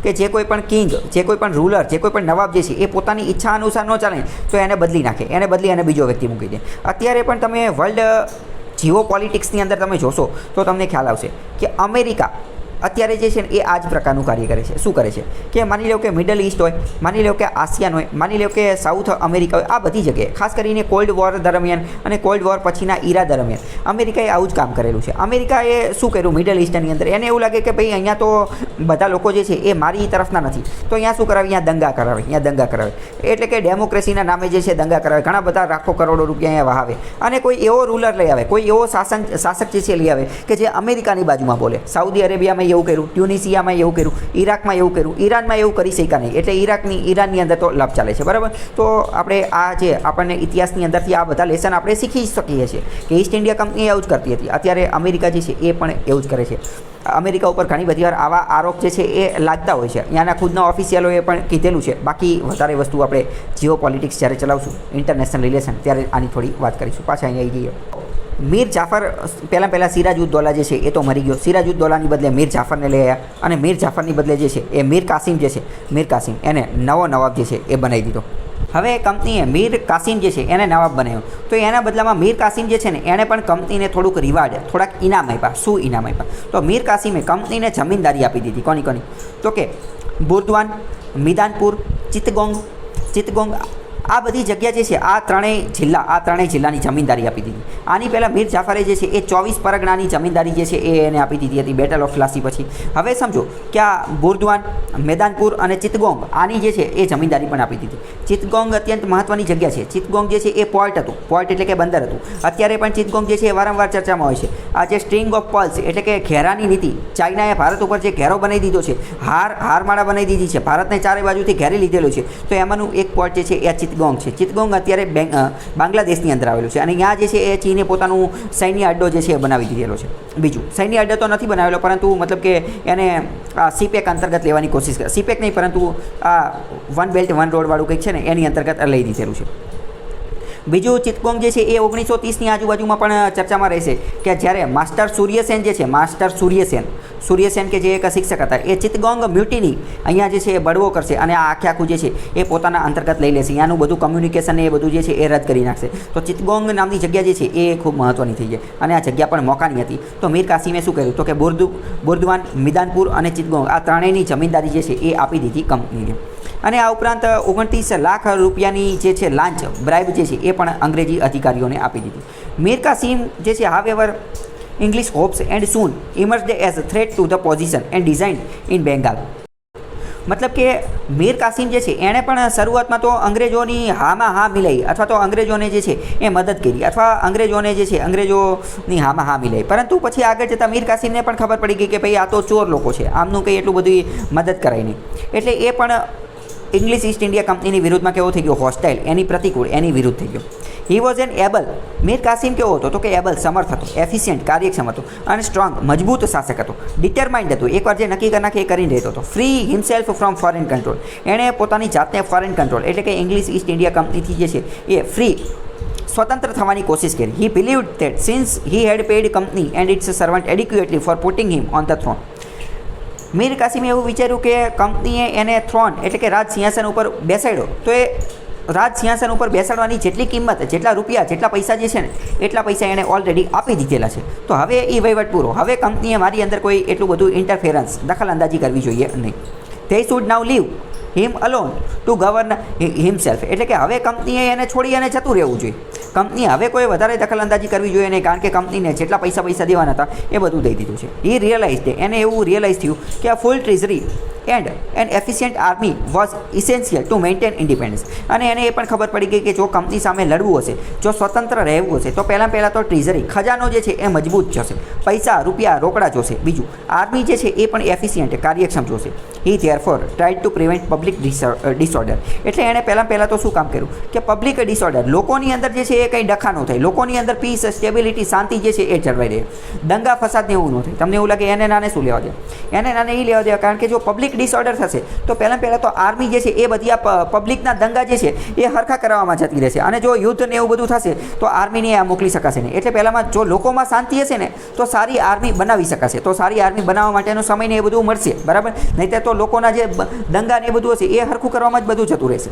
Speaker 1: કે જે કોઈ પણ કિંગ, જે કોઈ પણ રૂલર, જે કોઈ પણ નવાબ જે છે એ પોતાની ઈચ્છા અનુસાર ન ચાલે તો એને બદલી નાખે, એને બદલી અને બીજો વ્યક્તિ મૂકી દે. અત્યારે પણ તમે વર્લ્ડ જીઓ પોલિટિક્સની અંદર તમે જોશો તો તમને ખ્યાલ આવશે કે અમેરિકા અત્યારે જે છે ને એ આ જ પ્રકારનું કાર્ય કરે છે. શું કરે છે કે માની લો કે મિડલ ઇસ્ટ હોય, માની લો કે આસિયાન હોય, માની લો કે સાઉથ અમેરિકા હોય, આ બધી જગ્યાએ ખાસ કરીને કોલ્ડ વોર દરમિયાન અને કોલ્ડ વોર પછીના ઈરા દરમિયાન અમેરિકાએ આવું જ કામ કરેલું છે. અમેરિકાએ શું કર્યું મિડલ ઇસ્ટની અંદર? એને એવું લાગે કે ભાઈ અહીંયા તો બધા લોકો જે છે એ મારી તરફના નથી, તો અહીંયા શું કરાવે? અહીંયા દંગા કરાવે. એટલે કે ડેમોક્રેસીના નામે જે છે દંગા કરાવે. ઘણા બધા લાખો કરોડો રૂપિયા અહીંયા વહાવે અને કોઈ એવો રૂલર લઈ આવે, કોઈ એવો શાસક જે છે લઈ આવે કે જે અમેરિકાની બાજુમાં બોલે. સાઉદી અરેબિયામાં એવું કર્યું, ટ્યુનિશિયામાં એવું કર્યું, ઈરાકમાં એવું કર્યું, ઈરાનમાં એવું કરી શક્યા નહીં. એટલે ઈરાનની અંદર તો લપ ચાલે છે, બરાબર. તો આપણે આ જે આપણને ઇતિહાસની અંદરથી આ બધા લેસન આપણે શીખી શકીએ છીએ કે ઈસ્ટ ઇન્ડિયા કંપની એવું જ કરતી હતી. અત્યારે અમેરિકા જે છે એ પણ એવું જ કરે છે. અમેરિકા ઉપર ઘણી બધી વાર આવા આરોપ જે છે એ લાગતા હોય છે. અહીંયાના ખુદના ઓફિશિયલોએ પણ કીધેલું છે. બાકી વધારે વસ્તુ આપણે જીઓ પોલિટિક્સ જ્યારે ચલાવશું, ઇન્ટરનેશનલ રિલેશન, ત્યારે આની થોડી વાત કરીશું. પાછા અહીંયા આવી જઈએ. મીર જાફર પહેલાં સિરાજ ઉદ દૌલા જે છે એ તો મરી ગયો. સિરાજ ઉદ દૌલાની બદલે મીર જાફરને લઈ આવ્યા અને મીર જાફરની બદલે જે છે એ મીર કાસિમ જે છે, મીર કાસિમ એને નવો નવાબ જે છે એ બનાવી દીધો. હવે કંપનીએ મીર કાસિમ જે છે એને નવાબ બનાવ્યો. તો એના બદલામાં મીર કાસિમ જે છે ને એણે પણ કંપનીને થોડુંક રિવાર્ડ, થોડાક ઇનામ આપ્યા. શું ઇનામ આપ્યા? તો મીર કાસિમે કંપનીને જમીનદારી આપી દીધી. કોની? તો કે બુર્દવાન, મિદાનપુર, ચિત્તગોંગ આ બધી જગ્યા જે છે આ ત્રણેય જિલ્લાની જમીનદારી આપી દીધી. આની પહેલાં મીર જાફરે જે છે એ 24 પરગણાની જમીનદારી જે છે એ એને આપી દીધી હતી બેટલ ઓફ પ્લાસી પછી. હવે સમજો કે આ બુર્દવાન, મેદાનપુર અને ચિત્તગોંગ આની જે છે એ જમીનદારી પણ આપી દીધી. ચિત્તગોંગ અત્યંત મહત્ત્વની જગ્યા છે. ચિત્તગોંગ જે છે એ પોર્ટ હતું. પોર્ટ એટલે કે બંદર હતું. અત્યારે પણ ચિત્તગોંગ જે છે એ વારંવાર ચર્ચામાં હોય છે. આ જે સ્ટ્રિંગ ઓફ પર્લ્સ એટલે કે ઘેરાની નીતિ, ચાઇનાએ ભારત ઉપર જે ઘેરો બનાવી દીધો છે, હારમાળા બનાવી દીધી છે, ભારતને ચારે બાજુથી ઘેરી લીધેલો છે, તો એમાંનું એક પોર્ટ જે છે એ ચિત્તગોંગ છે. ચિત્તગોંગ અત્યારે બાંગ્લાદેશની અંદર આવેલું છે અને ત્યાં જે છે એ ચીને પોતાનું સૈન્ય અડ્ડો જે છે એ બનાવી દીધેલો છે. બીજું સૈન્ય અડ્ડો તો નથી બનાવેલો, પરંતુ મતલબ કે એને સીપેક અંતર્ગત લેવાની કોશિશ કરે. સીપેક નહીં, પરંતુ આ વન બેલ્ટ વન રોડ વાળું કંઈક છે ને એની અંતર્ગત લઈ દીધેલું છે. બીજું ચિત્તગોંગ જે છે એ 1930ની આજુબાજુમાં પણ ચર્ચામાં રહેશે કે જ્યારે માસ્ટર સૂર્યસેન જે છે સૂર્યસેન કે જે એક શિક્ષક હતા એ ચિત્તગોંગ મ્યુટિની અહીંયા જે છે એ બળવો કરશે અને આ આખું જે છે એ પોતાના અંતર્ગત લઈ લેશે. અહીંયાનું બધું કમ્યુનિકેશન એ બધું જે છે એ રદ કરી નાખશે. તો ચિત્તગોંગ નામની જગ્યા જે છે એ ખૂબ મહત્ત્વની થઈ જાય અને આ જગ્યા પણ મોકાની હતી. તો મીર કાસિમે શું કર્યું તો કે બુર્દવાન, મિદાનપુર અને ચિત્તગોંગ આ ત્રણેયની જમીનદારી જે છે એ આપી દીધી કંપનીને. અને આ ઉપરાંત 29 લાખ રૂપિયાની જે છે લાંચ બ્રાઇબ જે છે એ પણ અંગ્રેજી અધિકારીઓને આપી દીધી. મીર કાસિમ જે છે however English hopes and soon emerged as threat to the position and design in Bengal. મતલબ કે મીર કાસિમ જે છે એણે પણ શરૂઆતમાં તો અંગ્રેજોની હામાં હા મિલાઈ અથવા તો અંગ્રેજોને જે છે એ મદદ કરી અથવા અંગ્રેજોને જે છે અંગ્રેજોની હામાં હા મિલાઈ. પરંતુ પછી આગળ જતાં મીર કાસિમને પણ ખબર પડી ગઈ કે ભાઈ આ તો ચોર લોકો છે, આમનું કંઈ એટલું બધું મદદ કરાય નહીં. એટલે એ પણ ઇંગ્લિશ ઈસ્ટ ઇન્ડિયા કંપનીની વિરુદ્ધમાં કેવો થઈ ગયો, હોસ્ટાઇલ, એની પ્રતિકૂળ, એની વિરુદ્ધ થઈ ગયો. He was an able. Mir Kasim કેવો હતો તો કે એબલ, સમર્થ હતો, એફિશિયન્ટ, કાર્યક્ષમ હતો અને સ્ટ્રોંગ, મજબૂત શાસક હતો. ડિટરમાઇન્ડ હતું, એકવાર જે નક્કી કરી નાખે એ કરીને રહેતો હતો. Free himself from foreign control. એણે પોતાની જાતને ફોરેન કંટ્રોલ એટલે કે ઇંગ્લિશ ઈસ્ટ ઇન્ડિયા કંપનીથી જે છે એ ફ્રી સ્વતંત્ર થવાની કોશિશ કરી. He believed that since he had paid company and its servant adequately for putting him on the throne. Mir કાસિમે એવું વિચાર્યું કે કંપનીએ એને થ્રોન એટલે કે રાજ સિંહાસન ઉપર બેસાડ્યો તો એ રાજ સિંહાસન ઉપર બેસાડવાની જેટલી કિંમત, જેટલા રૂપિયા, જેટલા પૈસા જે છે ને એટલા પૈસા એણે ઓલરેડી આપી દીધેલા છે. તો હવે એ વહીવટ પૂરો. હવે કંપનીએ મારી અંદર કોઈ એટલું બધું ઇન્ટરફેરન્સ, દખલ અંદાજી કરવી જોઈએ નહીં. They should now leave him alone to govern himself. એટલે કે હવે કંપનીએ એને છોડી અને જતું રહેવું જોઈએ. કંપની હવે કોઈ વધારે દખલ અંદાજી કરવી જોઈએ નહીં, કારણ કે કંપનીને જેટલા પૈસા દેવાના હતા એ બધું દઈ દીધું છે. એ રિયલાઇઝ એને એવું રિયલાઇઝ થયું કે આ full treasury and an efficient army was essential to maintain independence. અને એને એ પણ ખબર પડી ગઈ કે જો કંપની સામે લડવું હશે, જો સ્વતંત્ર રહેવું હશે તો પહેલાં તો ટ્રેઝરી, ખજાનો જે છે એ મજબૂત જોશે, પૈસા, રૂપિયા, રોકડા જોશે. બીજું આર્મી જે છે એ પણ એફિશિયન્ટ, કાર્યક્ષમ જોશે. He therefore tried to prevent public disorder. એટલે એણે પહેલાં તો શું કામ કર્યું કે પબ્લિક ડિસઓર્ડર, લોકોની અંદર જે છે એ કંઈ ડખા ન થાય, લોકોની અંદર પીસ, સ્ટેબિલિટી, શાંતિ જે છે એ જળવાઈ રહે, દંગા ફસાદને એવું ન થાય. તમને એવું લાગે એને નાને શું લેવા દે, એને નાને એ લેવા દે, કારણ કે જો પબ્લિક ડિસઓર્ડર થશે તો પહેલાં તો આર્મી જે છે એ બધી આ પબ્લિકના દંગા જે છે એ હરખા કરવામાં જતી રહેશે. અને જો યુદ્ધ ને એવું બધું થશે તો આર્મીને આ મોકલી શકાશે નહીં. એટલે પહેલાંમાં જો લોકોમાં શાંતિ હશે ને તો સારી આર્મી બનાવી શકાશે, તો સારી આર્મી બનાવવા માટેનો સમય ને એ બધું મળશે, બરાબર. નહીંતર તો લોકોના જે દંગા ને એ બધું હશે એ હરખું કરવામાં જ બધું જતું રહેશે.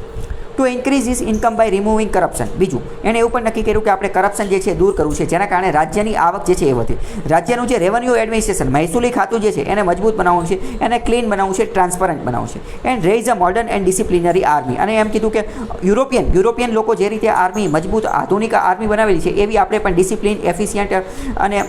Speaker 1: To increase his income by removing corruption. બીજું એણે એવું પણ નક્કી કર્યું કે આપણે કરપ્શન જે છે દૂર કરવું છે, જેના કારણે રાજ્યની આવક જે છે એ વધે. રાજ્યનું જે રેવન્યુ એડમિનિસ્ટ્રેશન, મહેસૂલી ખાતું જે છે એને મજબૂત બનાવવું છે, એને ક્લીન બનાવવું છે, ટ્રાન્સપરન્ટ બનાવવું છે. And raise a modern and disciplinary army. અને એમ કીધું કે યુરોપિયન લોકો જે રીતે આર્મી મજબૂત આધુનિક આર્મી બનાવેલી છે એવી આપણે પણ ડિસિપ્લિન, એફિશિયન્ટ અને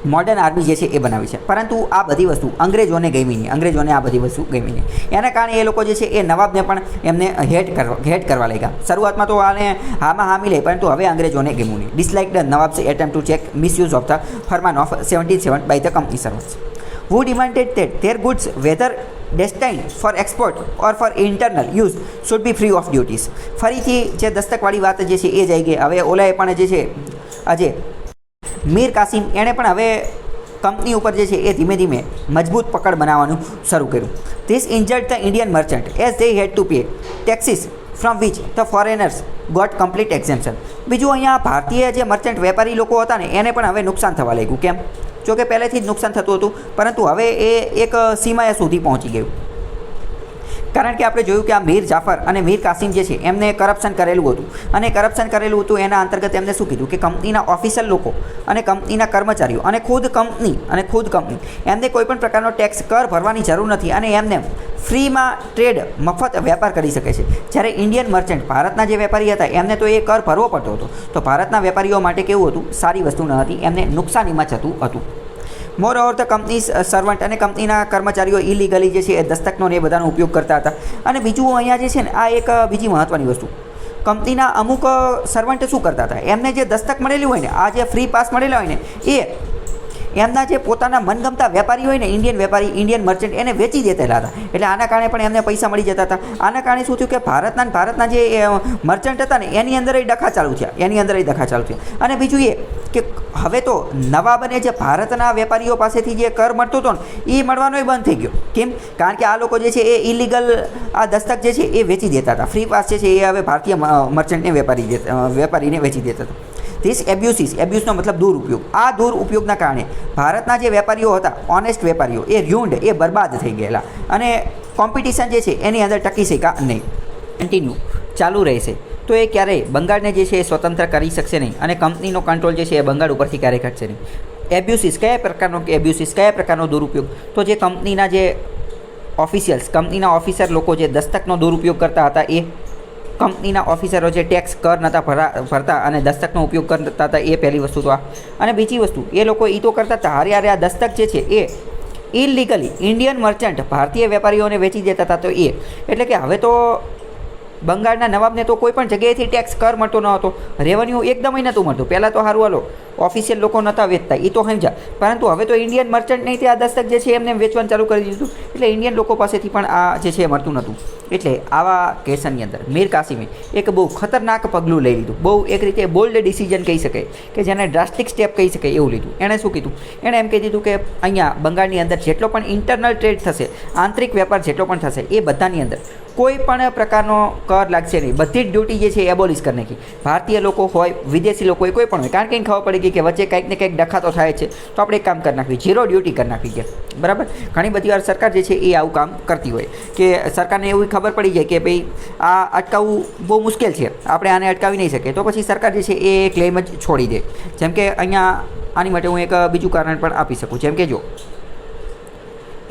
Speaker 1: મોડર્ન આર્મી જે છે એ બનાવી છે. પરંતુ આ બધી વસ્તુ અંગ્રેજોને ગમી નહીં, અંગ્રેજોને આ બધી વસ્તુ ગમી નહીં. એના કારણે એ લોકો જે છે એ નવાબને પણ એમને હેટ કરવા લાગ્યા. શરૂઆતમાં તો આને હામાં હામી લે, પરંતુ હવે અંગ્રેજોને ગમ્યું નહીં. Dislike the Nawab's attempt to check misuse of the farman of 77 by the company servants who demanded that their goods, whether destined for export or for internal use, should be free of duties. ફરીથી જે દસ્તકવાળી વાત જે છે એ જઈ ગઈ. હવે ઓલાએ પણ જે છે આજે મીર કાસિમ એણે પણ હવે કંપની ઉપર જે છે એ ધીમે ધીમે મજબૂત પકડ બનાવવાનું શરૂ કર્યું. This injured the Indian merchant as they had to pay taxes from which the foreigners got complete exemption. બીજું અહીંયા ભારતીય જે મર્ચન્ટ વેપારી લોકો હતા ને એને પણ હવે નુકસાન થવા લાગ્યું. કેમ? જોકે પહેલેથી જ નુકસાન થતું હતું, પરંતુ હવે એ એક સીમાએ સુધી પહોંચી ગયું. કારણ કે આપણે જોયું કે આ મીર જાફર અને મીર કાસિમ જે છે એમને કરપ્શન કરેલું હતું. અને કરપ્શન કરેલું હતું એના અંતર્ગત એમને શું કીધું કે કંપનીના ઓફિશિયલ લોકો અને કંપનીના કર્મચારીઓ અને ખુદ કંપની એમને કોઈ પણ પ્રકારનો ટેક્સ, કર ભરવાની જરૂર નથી અને એમને ફ્રીમાં ટ્રેડ, મફત વેપાર કરી શકે છે. જ્યારે ઇન્ડિયન મર્ચન્ટ, ભારતના જે વેપારી હતા એમને તો એ કર ભરવો પડતો હતો. તો ભારતના વેપારીઓ માટે કેવું હતું, સારી વસ્તુ ન હતી, એમને નુકસાનીમાં જતું હતું. મોર ઓવર ધ કંપની સર્વન્ટ અને કંપનીના કર્મચારીઓ ઇલીગલી જે છે એ દસ્તકનો ને એ બધાનો ઉપયોગ કરતા હતા. અને બીજું અહીંયા જે છે ને આ એક બીજી મહત્ત્વની વસ્તુ, કંપનીના અમુક સર્વન્ટ શું કરતા હતા, એમને જે દસ્તક મળેલી હોય ને, આ જે ફ્રી પાસ મળેલા હોય ને એ એમના જે પોતાના મનગમતા વેપારી હોય ને, ઇન્ડિયન વેપારી, ઇન્ડિયન મર્ચન્ટ, એને વેચી દેતા હતા. એટલે આના કારણે પણ એમને પૈસા મળી જતા હતા. આના કારણે શું થયું કે ભારતના જે મર્ચન્ટ હતા ને એની અંદર ડખા ચાલુ થયા. અને બીજું એ કે હવે તો નવાબને જે ભારતના વેપારીઓ પાસેથી જે કર મળતો હતો ને એ મળવાનોય બંધ થઈ ગયો. કેમ? કારણ કે આ લોકો જે છે એ ઇલીગલ આ દસ્તક જે છે એ વેચી દેતા હતા. ફ્રી પાસ જે છે એ હવે ભારતીય મર્ચન્ટને વેપારીને વેચી દેતા હતા. ધીસ એબ્યુઝનો મતલબ દુરુપયોગ. આ દુરુપયોગના કારણે ભારતના જે વેપારીઓ હતા, ઓનેસ્ટ વેપારીઓ, એ ર્યુન્ડ, એ બરબાદ થઈ ગયેલા અને કોમ્પિટિશન જે છે એની અંદર ટકી શક્યા નહીં. કન્ટિન્યુ ચાલુ રહેશે તો એ ક્યારેય બંગાળને જે છે એ સ્વતંત્ર કરી શકશે નહીં અને કંપનીનો કંટ્રોલ જે છે એ બંગાળ ઉપરથી ક્યારેય ઘટશે નહીં. એબ્યુસિસ કયા પ્રકારનો દુરુપયોગ? તો જે કંપનીના જે ઓફિશિયલ્સ, કંપનીના ઓફિસર લોકો જે દસ્તકનો દુરુપયોગ કરતા હતા, એ કંપનીના ઓફિસરો જે ટેક્સ કર નહોતા ભરતા અને દસ્તકનો ઉપયોગ કરતા હતા, એ પહેલી વસ્તુ તો આ. અને બીજી વસ્તુ, એ લોકો એ તો કરતા હતા, હારે આ દસ્તક જે છે એ ઇલીગલી ઇન્ડિયન મર્ચન્ટ ભારતીય વેપારીઓને વેચી દેતા હતા. તો એ એટલે કે હવે તો બંગાળના નવાબને તો કોઈ પણ જગ્યાએથી ટેક્સ કર મળતો ન હતો, રેવન્યુ એકદમ નહોતું મળતું. પહેલાં તો સારું હાલો ઓફિશિયલ લોકો નહોતા વેચતા, એ તો સમજ્યા, પરંતુ હવે તો ઇન્ડિયન મર્ચન્ટ નહીં, આ દસ્તક જે છે એમને વેચવાનું ચાલુ કરી દીધું. એટલે ઇન્ડિયન લોકો પાસેથી પણ આ જે છે મળતું નહોતું. એટલે આવા કેસની અંદર મીર કાસિમે એક બહુ ખતરનાક પગલું લઈ લીધું. બહુ એક રીતે બોલ્ડ ડિસિઝન કહી શકાય કે જેને ડ્રાસ્ટિક સ્ટેપ કહી શકાય એવું લીધું. એણે શું કીધું? એણે એમ કહી દીધું કે અહીંયા બંગાળની અંદર જેટલો પણ ઇન્ટરનલ ટ્રેડ થશે, આંતરિક વેપાર જેટલો પણ થશે, એ બધાની અંદર કોઈ પણ પ્રકારનો કર લાગશે નહીં. બધી જ ડ્યુટી જે છે એ એબોલિશ કરી નાખી. ભારતીય લોકો હોય, વિદેશી લોકો હોય, કોઈ પણ હોય, કારણ કે એને ખબર પડી ગઈ કે વચ્ચે કંઈક ને કંઈક ડખાતો થાય છે, તો આપણે એક કામ કરી નાખવી, ઝીરો ડ્યુટી કરી નાખવી છે. બરાબર? ઘણી બધી વાર સરકાર જે છે એ આવું કામ કરતી હોય કે સરકારને એવી ખબર પડી જાય કે ભાઈ આ અટકાવવું બહુ મુશ્કેલ છે, આપણે આને અટકાવી નહીં શકીએ, તો પછી સરકાર જે છે એ ક્લેમ જ છોડી દે. જેમ કે અહીંયા આની માટે હું એક બીજું કારણ પણ આપી શકું. જેમ કે જો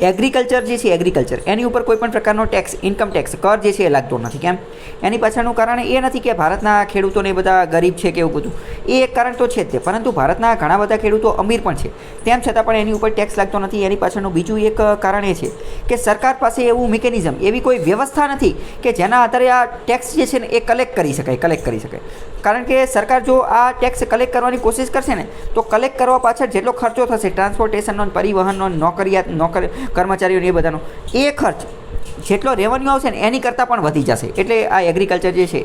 Speaker 1: એગ્રીકલ્ચર જે છે, એગ્રીકલ્ચર એની ઉપર કોઈ પણ પ્રકારનો ટેક્સ, ઇન્કમ ટેક્સ, કર જે છે એ લાગતો નથી. કેમ? એની પાછળનું કારણ એ નથી કે ભારતના ખેડૂતોને બધા ગરીબ છે કે એવું બધું, એ એક કારણ તો છે જ તે, પરંતુ ભારતના ઘણા બધા ખેડૂતો અમીર પણ છે, તેમ છતાં પણ એની ઉપર ટેક્સ લાગતો નથી. એની પાછળનું બીજું એક કારણ એ છે કે સરકાર પાસે એવું મિકેનિઝમ, એવી કોઈ વ્યવસ્થા નથી કે જેના આધારે આ ટેક્સ જે છે ને એ કલેક્ટ કરી શકાય. કારણ કે સરકાર જો આ ટેક્સ કલેક્ટ કરવાની કોશિશ કરશે ને તો કલેક્ટ કરવા પાછળ જેટલો ખર્ચો થશે, ટ્રાન્સપોર્ટેશનનો, પરિવહનનો, કર્મચારીઓને એ બધાનો, એ ખર્ચ જેટલો રેવન્યુ આવશે ને એની કરતાં પણ વધી જશે. એટલે આ એગ્રીકલ્ચર જે છે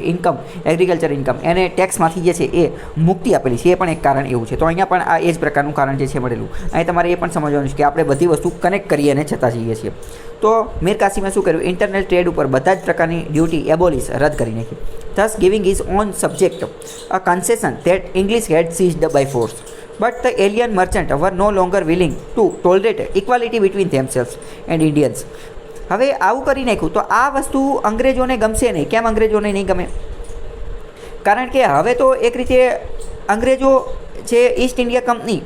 Speaker 1: એગ્રીકલ્ચર ઇન્કમ એને ટેક્સમાંથી જે છે એ મુક્તિ આપેલી છે. એ પણ એક કારણ એવું છે. તો અહીંયા પણ આ એ જ પ્રકારનું કારણ જે છે મળેલું. અહીં તમારે એ પણ સમજવાનું છે કે આપણે બધી વસ્તુ કનેક્ટ કરીએ અને છતાં જઈએ છીએ. તો મીર કાસિમે શું કર્યું? ઇન્ટરનલ ટ્રેડ ઉપર બધા જ પ્રકારની ડ્યુટી એબોલિશ, રદ કરી નાખી. thus giving his own subject a concession that English had seized by force. But the alien merchants were no longer willing to tolerate equality between themselves and Indians. હવે આવું કરી નાખ્યું તો આ વસ્તુ અંગ્રેજોને ગમશે નહીં. કેમ અંગ્રેજોને નહીં ગમે? કારણ કે હવે તો એક રીતે અંગ્રેજો જે ઈસ્ટ ઇન્ડિયા કંપની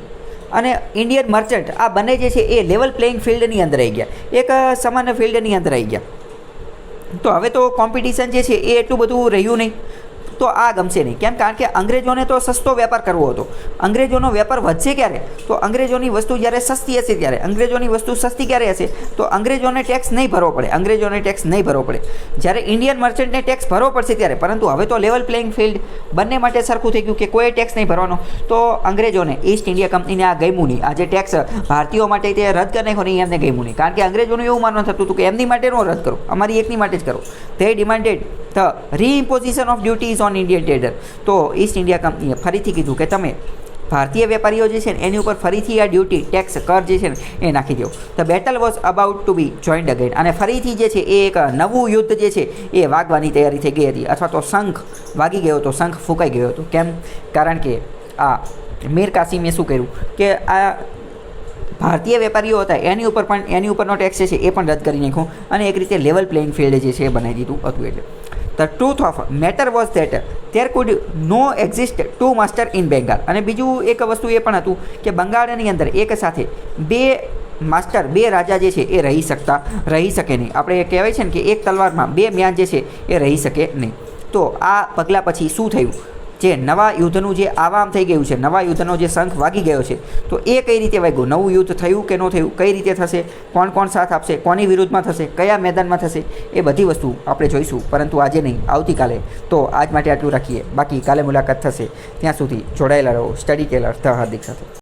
Speaker 1: અને ઇન્ડિયન મર્ચન્ટ આ બંને જે છે એ લેવલ પ્લેઇંગ ફિલ્ડની અંદર આવી ગયા, એક સમાન ફિલ્ડની અંદર આવી ગયા. તો હવે તો કોમ્પિટિશન જે છે એ એટલું બધું રહ્યું નહીં, તો આ ગમશે નહીં. કેમ? કારણ કે અંગ્રેજોને તો સસ્તો વેપાર કરવો હતો. અંગ્રેજોનો વેપાર વધશે ક્યારે? તો અંગ્રેજોની વસ્તુ જ્યારે સસ્તી હશે ત્યારે. અંગ્રેજોની વસ્તુ સસ્તી ક્યારે હશે? તો અંગ્રેજોને ટેક્સ નહીં ભરવો પડે. જ્યારે ઇન્ડિયન મર્ચન્ટને ટેક્સ ભરવો પડશે ત્યારે. પરંતુ હવે તો લેવલ પ્લેઇંગ ફિલ્ડ બંને માટે સરખું થઈ ગયું કે કોઈ ટેક્સ નહીં ભરવાનો. તો અંગ્રેજોને, ઈસ્ટ ઇન્ડિયા કંપનીને આ ગમ્યું નહીં. આ જે ટેક્સ ભારતીયો માટે તે રદ કરી નાખ્યો નહીં, એમને ગમ્યું નહીં. કારણ કે અંગ્રેજોનું એવું માનવું થતું હતું કે એમની માટે નો રદ કરો, અમારી એકની માટે જ કરો. They demanded the reimposition of duties on Indian trader. તો ઈસ્ટ ઇન્ડિયા કંપનીએ ફરીથી કીધું કે તમે ભારતીય વેપારીઓ જે છે ને એની ઉપર ફરીથી આ ડ્યુટી, ટેક્સ, કર જે છે ને એ નાખી દો. The battle was about to be joined again. અને ફરીથી જે છે એ એક નવું યુદ્ધ જે છે એ વાગવાની તૈયારી થઈ ગઈ હતી, અથવા તો શંખ વાગી ગયો હતો, શંખ ફૂંકાઈ ગયો હતો. કેમ? કારણ કે આ મીર કાસિમે શું કર્યું કે આ ભારતીય વેપારીઓ હતા એની ઉપરનો ટેક્સ છે એ પણ રદ કરી નાખ્યો અને એક રીતે લેવલ પ્લેઇંગ ફિલ્ડ જે છે એ બનાવી દીધું હતું. એટલે the truth of matter was that there could no exist to master in Bengal. અને બીજું એક વસ્તુ એ પણ હતું કે બંગાળની અંદર એક સાથે બે માસ્ટર, બે રાજા જે છે એ રહી શકે નહીં. આપણે કહેવાય છે ને કે એક તલવારમાં બે મ્યાન જે છે એ રહી શકે નહીં. તો આ પગલાં પછી શું થયું? જે નવા યુદ્ધનું જે આવામ થઈ ગયું છે, નવા યુદ્ધનો જે શંખ વાગી ગયો છે, તો એ કઈ રીતે વાગ્યું? નવું યુદ્ધ થયું કે ન થયું? કઈ રીતે થશે? કોણ કોણ સાથ આપશે? કોની વિરુદ્ધમાં થશે? કયા મેદાનમાં થશે? એ બધી વસ્તુ આપણે જોઈશું, પરંતુ આજે નહીં, આવતીકાલે. તો આજ માટે આટલું રાખીએ. બાકી કાલે મુલાકાત થશે. ત્યાં સુધી જોડાયેલા રહો સ્ટડી ટેલર ધ હાર્દિક સાથે.